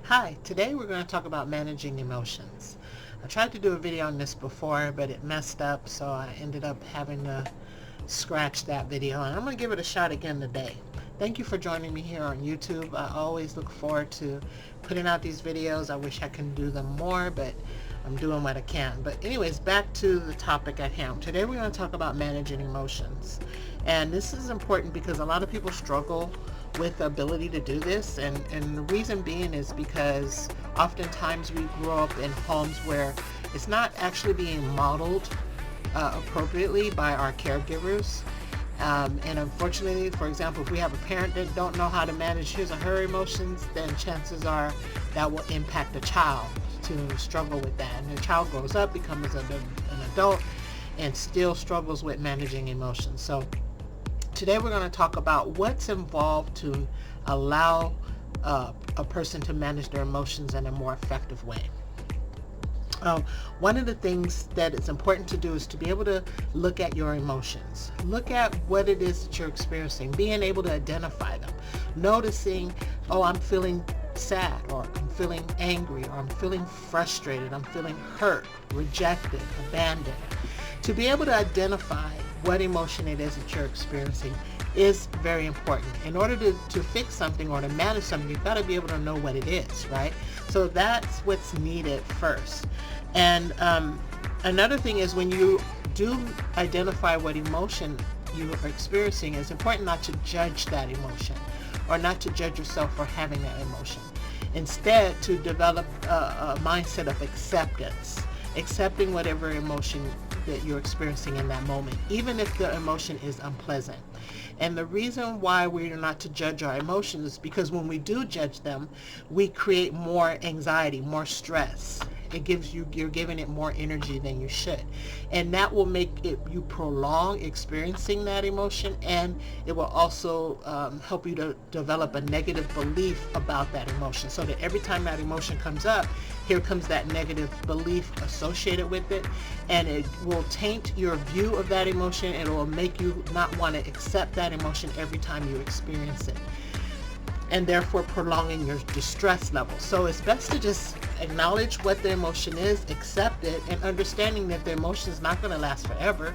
Hi, today we're going to talk about managing emotions. I tried to do a video on this before, but it messed up, so I ended up having to scratch that video, and I'm going to give it a shot again today. Thank you for joining me here on YouTube. I always look forward to putting out these videos. I wish I could do them more, but I'm doing what I can. But anyways, back to the topic at hand. Today we're going to talk about managing emotions. And this is important because a lot of people struggle with the ability to do this, and the reason being is because oftentimes we grow up in homes where it's not actually being modeled appropriately by our caregivers. And unfortunately, for example, if we have a parent that don't know how to manage his or her emotions, then chances are that will impact the child to struggle with that. And the child grows up, becomes an adult, and still struggles with managing emotions. So today we're going to talk about what's involved to allow a person to manage their emotions in a more effective way. One of the things that is important to do is to be able to look at your emotions. Look at what it is that you're experiencing, being able to identify them. Noticing, oh, I'm feeling sad, or I'm feeling angry, or I'm feeling frustrated, I'm feeling hurt, rejected, abandoned. To be able to identify what emotion it is that you're experiencing is very important. In order to fix something or to manage something, you've got to be able to know what it is, right? So that's what's needed first. And another thing is, when you do identify what emotion you are experiencing, it's important not to judge that emotion or not to judge yourself for having that emotion. Instead, to develop a mindset of acceptance, accepting whatever emotion that you're experiencing in that moment, even if the emotion is unpleasant. And the reason why we're not to judge our emotions is because when we do judge them, we create more anxiety, more stress. It gives you, you're giving it more energy than you should. And that will make it, you prolong experiencing that emotion, and it will also help you to develop a negative belief about that emotion, so that every time that emotion comes up, here comes that negative belief associated with it, and it will taint your view of that emotion, and it will make you not want to accept that emotion every time you experience it, and therefore prolonging your distress level. So it's best to just acknowledge what the emotion is, accept it, and understanding that the emotion is not going to last forever.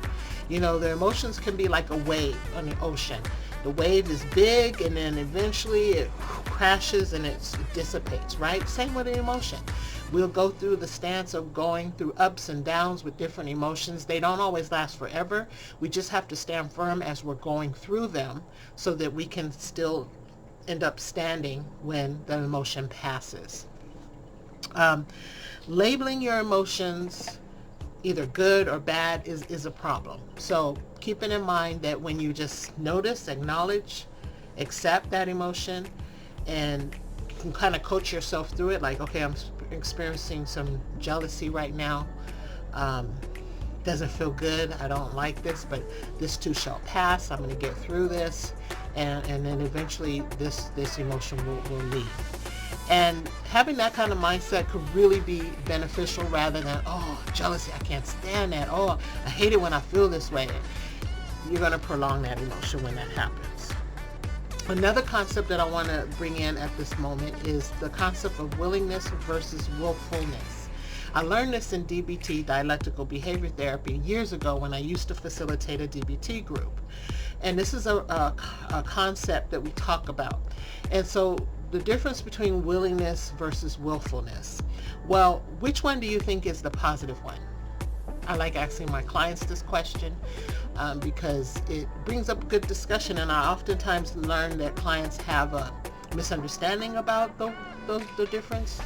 You know, the emotions can be like a wave on the ocean. The wave is big, and then eventually it crashes and it dissipates, right? Same with the emotion. We'll go through the stance of going through ups and downs with different emotions. They don't always last forever. We just have to stand firm as we're going through them so that we can still end up standing when the emotion passes. Labeling your emotions either good or bad is a problem. So keeping in mind that when you just notice, acknowledge, accept that emotion, and you can kind of coach yourself through it, like, okay, I'm experiencing some jealousy right now. Doesn't feel good. I don't like this, but this too shall pass. I'm going to get through this, and then eventually this emotion will leave. And having that kind of mindset could really be beneficial, rather than, oh, jealousy, I can't stand that. Oh, I hate it when I feel this way. You're going to prolong that emotion when that happens. Another concept that I want to bring in at this moment is the concept of willingness versus willfulness. I learned this in DBT, dialectical behavior therapy, years ago when I used to facilitate a DBT group. And this is a concept that we talk about. And so the difference between willingness versus willfulness. Well, which one do you think is the positive one? I like asking my clients this question because it brings up good discussion, and I oftentimes learn that clients have a misunderstanding about the difference.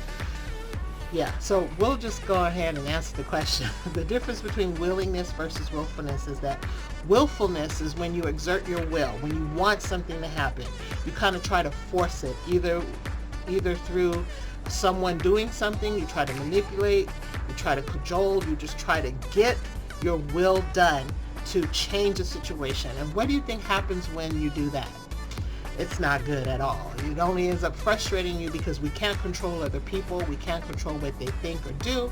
Yeah, so we'll just go ahead and answer the question. The difference between willingness versus willfulness is that willfulness is when you exert your will, when you want something to happen. You kind of try to force it, either through someone doing something, you try to manipulate, you try to cajole, you just try to get your will done to change a situation. And what do you think happens when you do that? it's not good at all. It only ends up frustrating you because we can't control other people, we can't control what they think or do,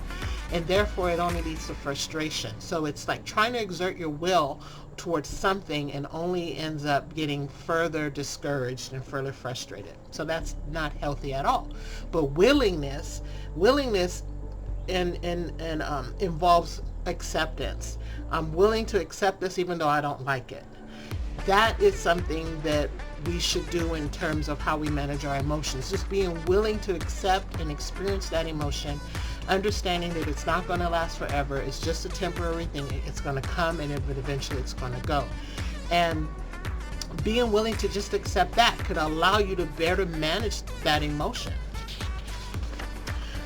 and therefore it only leads to frustration. So it's like trying to exert your will towards something and only ends up getting further discouraged and further frustrated. So that's not healthy at all. But willingness involves acceptance. I'm willing to accept this even though I don't like it. That is something that we should do in terms of how we manage our emotions. Just being willing to accept and experience that emotion, understanding that it's not going to last forever. It's just a temporary thing. It's going to come and eventually it's going to go. And being willing to just accept that could allow you to better manage that emotion.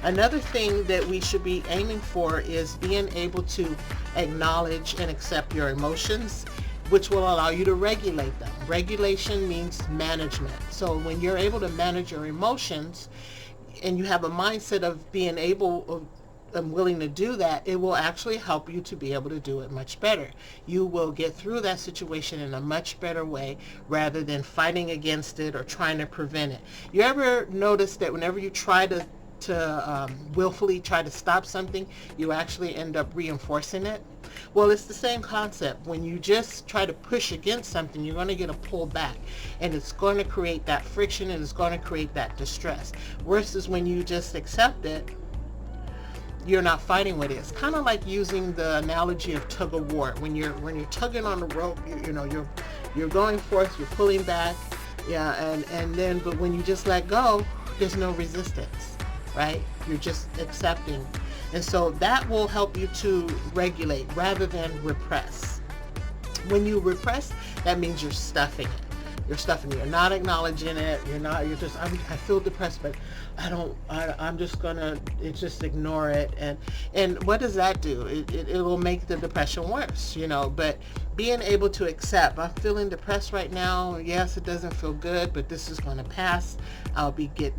Another thing that we should be aiming for is being able to acknowledge and accept your emotions, which will allow you to regulate them. Regulation means management. So when you're able to manage your emotions and you have a mindset of being able and willing to do that, it will actually help you to be able to do it much better. You will get through that situation in a much better way rather than fighting against it or trying to prevent it. You ever notice that whenever you try to willfully try to stop something, you actually end up reinforcing it? Well, it's the same concept. When you just try to push against something, you're going to get a pull back, and it's going to create that friction and it's going to create that distress. Versus when you just accept it, you're not fighting with it. It's kind of like using the analogy of tug of war. When you're tugging on the rope, you're going forth, you're pulling back, and then but when you just let go, there's no resistance, right? You're just accepting. And so that will help you to regulate rather than repress. When you repress, that means you're stuffing it. You're stuffing it. You're not acknowledging it. You're just, I feel depressed, but I'm just gonna just ignore it. And what does that do? It will make the depression worse, but being able to accept, I'm feeling depressed right now. Yes, it doesn't feel good, but this is going to pass. I'll get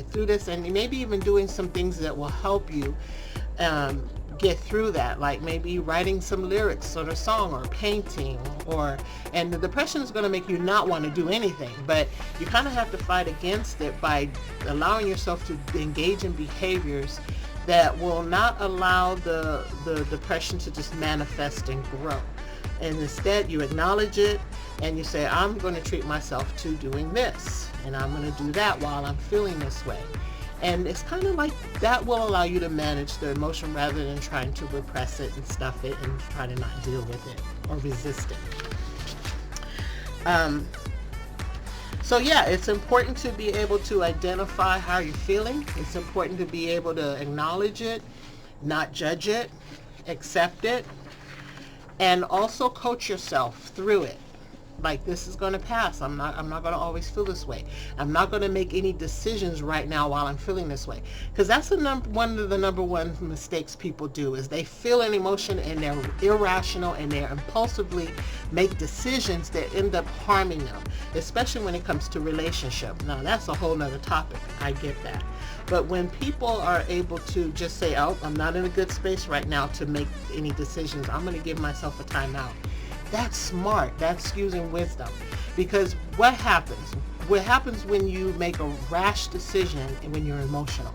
through this, and maybe even doing some things that will help you get through that, like maybe writing some lyrics on a song or painting, and the depression is going to make you not want to do anything, but you kind of have to fight against it by allowing yourself to engage in behaviors that will not allow the depression to just manifest and grow. And instead you acknowledge it and you say, I'm going to treat myself to doing this, and I'm going to do that while I'm feeling this way. And it's kind of like that will allow you to manage the emotion rather than trying to repress it and stuff it and try to not deal with it or resist it. So yeah, it's important to be able to identify how you're feeling. It's important to be able to acknowledge it, not judge it, accept it, and also coach yourself through it. Like, this is going to pass. I'm not going to always feel this way. I'm not going to make any decisions right now while I'm feeling this way. Because that's one of the number one mistakes people do, is they feel an emotion and they're irrational and they impulsively make decisions that end up harming them, especially when it comes to relationship. Now, that's a whole nother topic. I get that. But when people are able to just say, oh, I'm not in a good space right now to make any decisions, I'm going to give myself a timeout. That's smart. That's using wisdom. Because what happens? What happens when you make a rash decision and when you're emotional?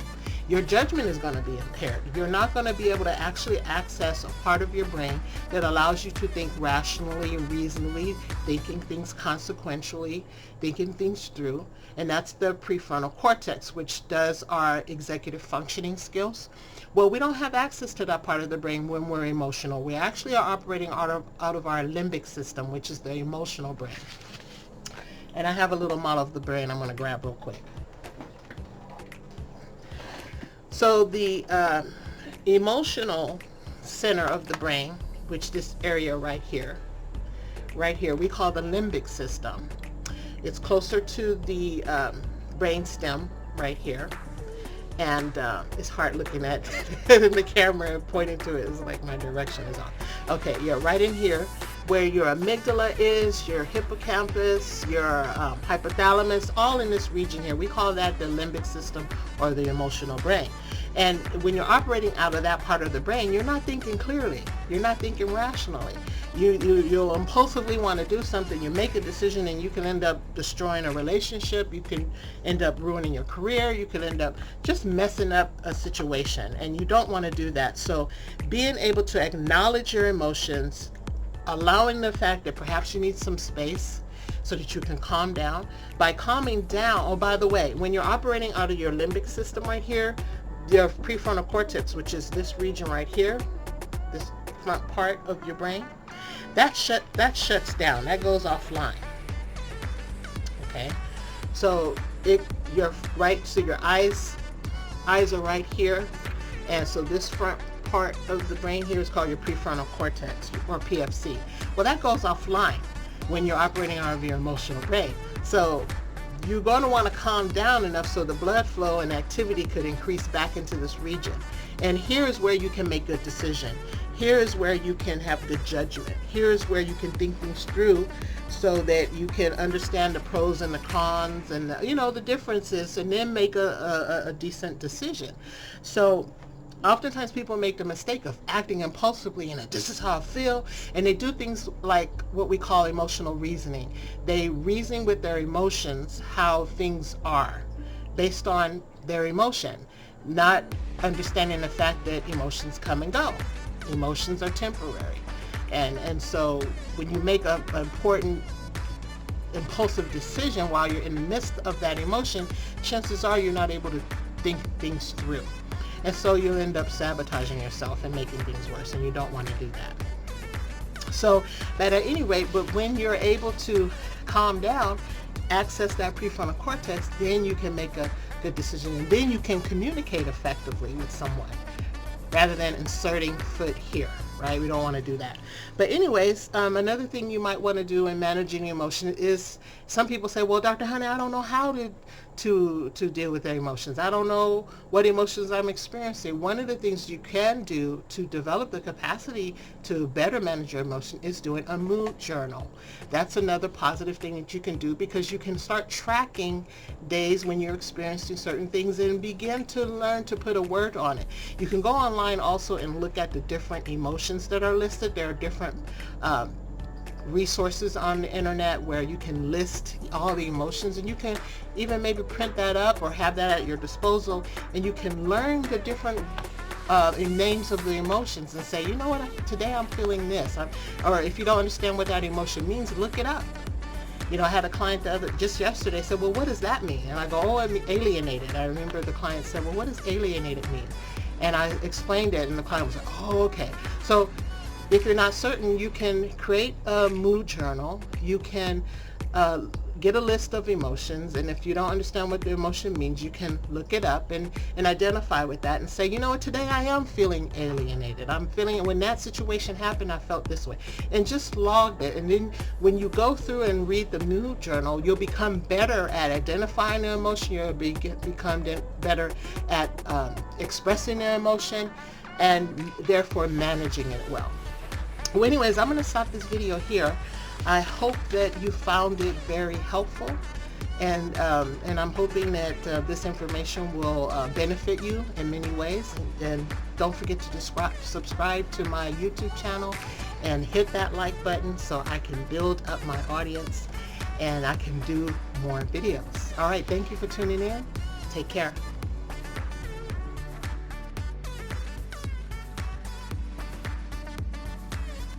Your judgment is going to be impaired. You're not going to be able to actually access a part of your brain that allows you to think rationally and reasonably, thinking things consequentially, thinking things through. And that's the prefrontal cortex, which does our executive functioning skills. Well, we don't have access to that part of the brain when we're emotional. We actually are operating out of our limbic system, which is the emotional brain. And I have a little model of the brain I'm going to grab real quick. So the emotional center of the brain, which this area right here, we call the limbic system. It's closer to the brain stem right here. And it's hard looking at the camera and pointing to it. It's like my direction is off. Okay, yeah, right in here where your amygdala is, your hippocampus, your hypothalamus, all in this region here. We call that the limbic system or the emotional brain. And when you're operating out of that part of the brain, you're not thinking clearly. You're not thinking rationally. You'll impulsively want to do something. You make a decision and you can end up destroying a relationship. You can end up ruining your career. You can end up just messing up a situation, and you don't want to do that. So being able to acknowledge your emotions, allowing the fact that perhaps you need some space so that you can calm down. By calming down, oh, by the way, when you're operating out of your limbic system right here, your prefrontal cortex, which is this region right here, this front part of your brain, that shuts down. That goes offline. Okay, so your eyes are right here, and so this front part of the brain here is called your prefrontal cortex, or PFC. Well, that goes offline when you're operating out of your emotional brain. So you're going to want to calm down enough so the blood flow and activity could increase back into this region. And here's where you can make good decision. Here is where you can have good judgment. Here is where you can think things through so that you can understand the pros and the cons and the differences, and then make a decent decision. So oftentimes people make the mistake of acting impulsively, and this is how I feel, and they do things like what we call emotional reasoning. They reason with their emotions how things are based on their emotion, not understanding the fact that emotions come and go. Emotions are temporary. And so when you make an important impulsive decision while you're in the midst of that emotion, chances are you're not able to think things through. And so you'll end up sabotaging yourself and making things worse, and you don't want to do that. So, but at any rate, but when you're able to calm down, access that prefrontal cortex, then you can make a good decision, and then you can communicate effectively with someone rather than inserting foot here, right? We don't want to do that. But anyways, another thing you might want to do in managing emotion is, some people say, well, Dr. Honey, I don't know how to deal with their emotions. I don't know what emotions I'm experiencing. One of the things you can do to develop the capacity to better manage your emotion is doing a mood journal. That's another positive thing that you can do, because you can start tracking days when you're experiencing certain things and begin to learn to put a word on it. You can go online also and look at the different emotions that are listed. There are different resources on the internet where you can list all the emotions, and you can even maybe print that up or have that at your disposal, and you can learn the different names of the emotions and say, you know what, today I'm feeling this. Or if you don't understand what that emotion means, look it up. I had a client just yesterday said, well, what does that mean? And I go, oh, I'm alienated. I remember the client said, well, what does alienated mean? And I explained it, and the client was like, oh, okay. So if you're not certain, you can create a mood journal. You can get a list of emotions, and if you don't understand what the emotion means, you can look it up and identify with that and say, you know what, today I am feeling alienated. I'm feeling it. When that situation happened, I felt this way. And just log it. And then when you go through and read the mood journal, you'll become better at identifying the emotion. You'll become better at expressing the emotion, and therefore managing it well. Well, anyways, I'm going to stop this video here. I hope that you found it very helpful, and I'm hoping that this information will benefit you in many ways. And don't forget to subscribe to my YouTube channel and hit that like button so I can build up my audience and I can do more videos. All right, thank you for tuning in. Take care.